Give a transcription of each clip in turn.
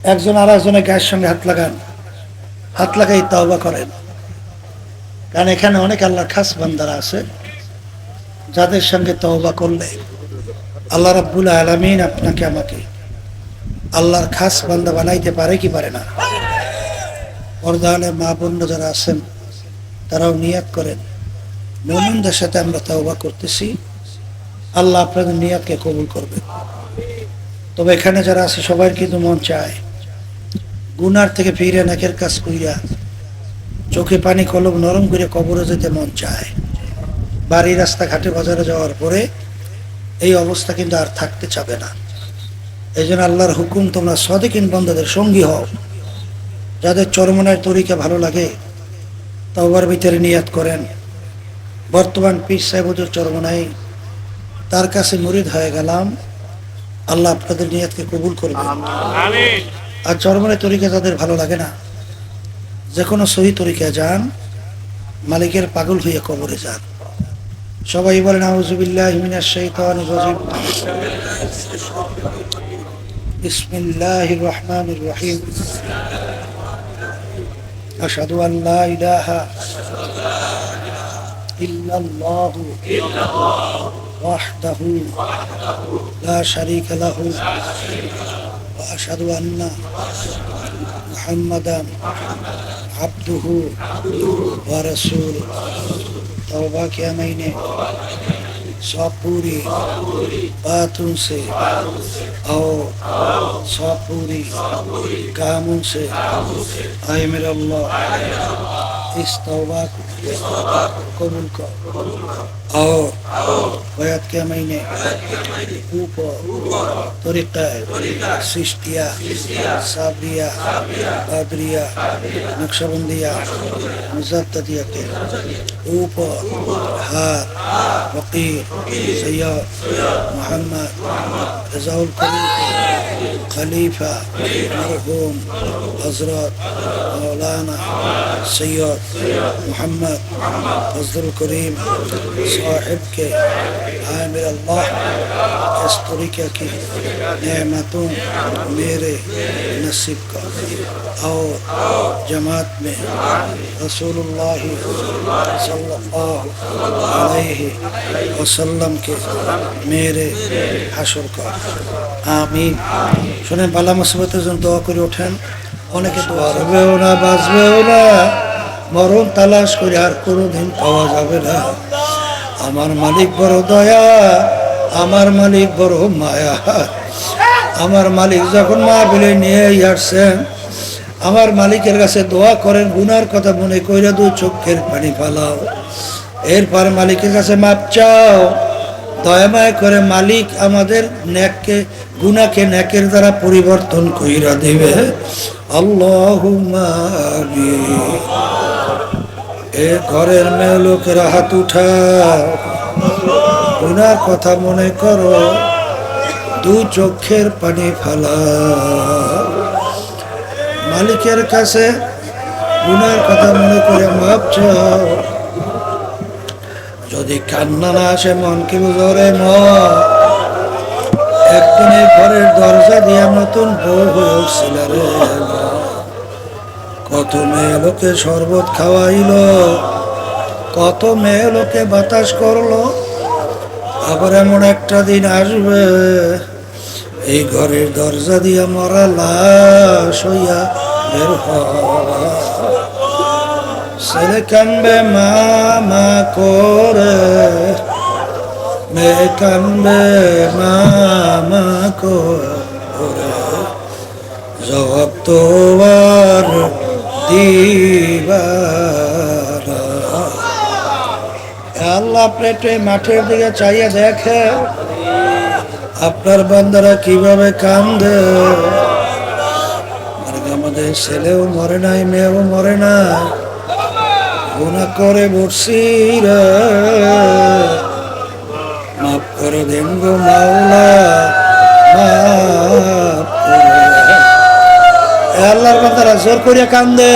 একজন আর একজনের গায়ের সঙ্গে হাত লাগান, হাত লাগাই তওবা করেন। কারণ এখানে অনেক আল্লাহর খাস বান্দারা আছে যাদের সঙ্গে তওবা করলে আল্লাহ রাব্বুল আলামিন আপনাকে আমাকে আল্লাহর খাস বান্দা বানাইতে পারে কি পারে না। পর্দালে মা বোন যারা আছেন তারাও নিয়াত করেন, মুমিনদের সাথে আমরা তওবা করতেছি, আল্লাহ আপনাদের নিয়াতকে কবুল করবেন। তবে এখানে যারা আছে সবার কিন্তু মন চায় গুনার থেকে ফিরে নাকের কাজ কইরা চোখে পানি কলম নরম করে কবরে যেতে মন চায়। বাড়ি রাস্তাঘাটে বাজারে যাওয়ার পরে এই অবস্থা কিন্তু আর থাকতে চাবে না। এই জন্য আল্লাহর হুকুম, তোমরা সাদিকিন বান্দাদের সঙ্গী হও। যাদের চরমনায় তরিকা ভালো লাগে তওবার ভিতরে নিয়াত করেন, বর্তমান পীর সাহেব হুজুর চরমনাই, তার কাছে মুরিদ হয়ে গেলাম, আল্লাহ আপনাদের নিয়াতকে কবুল করবেন। আর চরমনায় তরিকা যাদের ভালো লাগে না, যে কোনো সহি তরিকায় যান, মালিকের পাগল হয়ে কবরে যান। সবাই বলেন আউযু বিল্লাহি মিনাশ শাইতানির রাজিম। বিসমিল্লাহির রহমানির রহিম। আশহাদু আন লা ইলাহা ইল্লাল্লাহু ওয়াহদাহু লা শারীকা লাহু ওয়া আশহাদু আন্না মুহাম্মাদান আবদুহু ওয়া রাসূলুহু। तौबा किया मैंने सब पूरी बातों से और सब पूरी कामों से, आए मेरे अल्लाह इस तौबा को कबूल कर। और बयात किया मैंने ऊपर तरीक़ा सिस्तिया साबरिया बादरिया नक्शबंदिया मुज़द्ददिया के ऊपर हाथ फकीर सैयद मोहम्मद रज़ाउल करीम खलीफा मरहूम हज़रत मौलाना सैयद मोहम्मद फज़लुल करीम साहिब के, आए मेरे अल्लाह इस तरीके की नेमतों मेरे नसीब का। और जमात में रसूलुल्लाह सल्लल्लाहु अलैहि वसल्लम के मेरे হাসর কর, আমিন। শুনে বালা মুসিবতের জন্য দোয়া করে ওঠেন। অনেকে তো আসবেও না, বাঁচবেও না, মরণ তালাশ করে আর কোনোদিন পাওয়া যাবে না। আমার মালিক বড় দয়া, আমার মালিক বড় মায়া। আমার মালিক যখন মাহফিলে নিয়ে আসছেন, আমার মালিকের কাছে দোয়া করেন, গুনার কথা মনে কইরা দু চোখের পানি ফালাও। এরপর মালিকের কাছে মাপ চাও, দয়াময় করে মালিক আমাদের নেককে গুনাহকে নেকের দ্বারা পরিবর্তন কইরা দিবে। আল্লাহুম্মা আমিন। এ ঘরের মেয়ে লোকেরা হাত উঠাও, গুনার কথা মনে করো, দু চোখের পানি ফালাও। মালিকের কাছে গুনার কথা মনে করে মাপ চাও। যদি কান্না না আসে মন কি বুঝরে মন, একদিন এই ঘরের দরজা দিয়া নতুন বউ হয়ে উঠছিল রে। কত মেয়ে লোকে শরবত খাওয়াইল, কত মেয়ে লোকে বাতাস করলো, আবার এমন একটা দিন আসবে এই ঘরের দরজা দিয়া মরা লাশ হইয়া বের হওয়া। ছেলে কানবে মা করে, মেয়ে কানবে মা করে, জবাব তো আর দিবার। আল্লাহ প্লেটে মাঠের দিকে চাইয়া দেখে আপনার বান্দারা কিভাবে কান্দে। আমাদের ছেলেও মরে নাই, মেয়েও মরে নাই, গুনাহ করে বসছি রে, মাফ করে দেন গো মাওলা, মাফ করে। আল্লাহর বান্দারা জোর করিয়া কান্দে।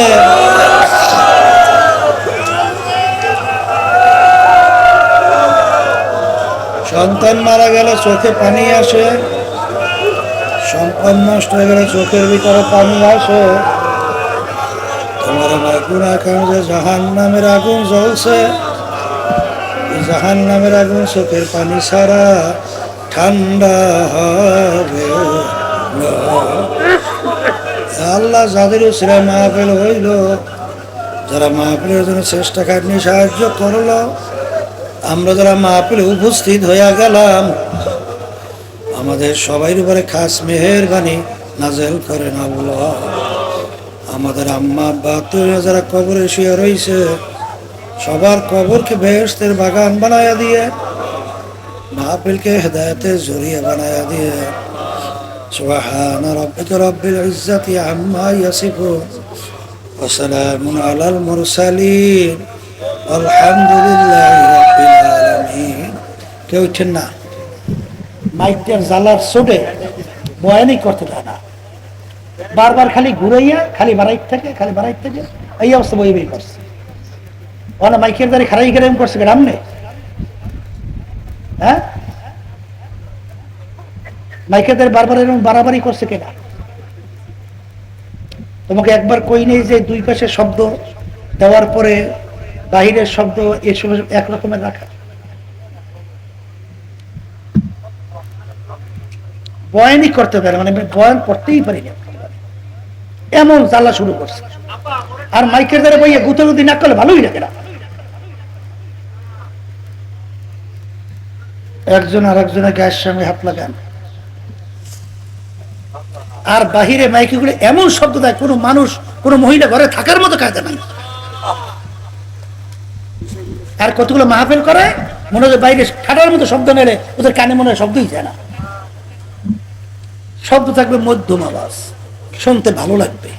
সন্তান মারা গেলে চোখে পানি আসে, সম্পদ নষ্ট হয়ে গেলে চোখের ভিতরে পানি আসে, তোমার আগুন আকাম যে জাহান নামের আগুন জ্বলছে, জাহান নামের আগুন চোখের পানি ছাড়া ঠান্ডা হবে না। আল্লাহ যাদের উসিলায় মাহফিল হইল, যারা মাহফিলের জন্য চেষ্টা খাটনি সাহায্য করলো, আমরা যারা মাহফিলে উপস্থিত হইয়া গেলাম, আমাদের সবাই উপরে খাস মেহেরবানি নাজেল করেন আল্লাহ। আমাদের আম্মা আব্বা যারা কবরে শুয়ে রয়েছে, সবার কবরকে বেহেশতের বাগান বানায়া দিয়ে, মাহফিলকে হেদায়েতের জরিয়া বানায়া দিয়ে। সুবহান রাব্বিকা রব্বিল ইজ্জাতি আম্মা ইয়াসিফুন ওয়া সালামুন আলাল মুরসালিন আলহামদুলিল্লাহি রাব্বিল আলামিন। কেউ উঠেন না, মাইকটার জ্বালার চোটে বয়ানই করতে দেয় না, বারবার খালি ঘুরাইয়া খালি বাড়াইতে থাকে এই অবস্থা বই বই করছে। ওনা মাইকের দ্বারা খারাই গেরাম করছে গ্রামে, হ্যাঁ মাইকের দ্বারা বারবার এরকম বাড়াবাড়ি করছে কেনা? তোমাকে একবার কই নেই যে দুই পাশে শব্দ দেওয়ার পরে বাহিরের শব্দ এসব একরকমের রাখা? বয়ানই করতে পারে, মানে বয়ান করতেই পারি না, এমন জ্বালা শুরু করছে। আর মাইকের দ্বারা বইয়ে গুতাগুতি না করলে ভালোই লাগে না। একজন আর একজনের গায়ের সঙ্গে হাত লাগান, আর বাহিরে মাইকে গুলো এমন শব্দ দেয়, কোনো মানুষ কোনো মহিলা ঘরে থাকার মতো কায়দা নাই। আর কতগুলো মাহফিল করে মনে হয় বাইরে ঠাডার মতো শব্দ নেলে ওদের কানে মনে হয় শব্দই যায় না, শব্দ থাকবে মধ্যম আওয়াজ, শুনতে ভালো লাগবে।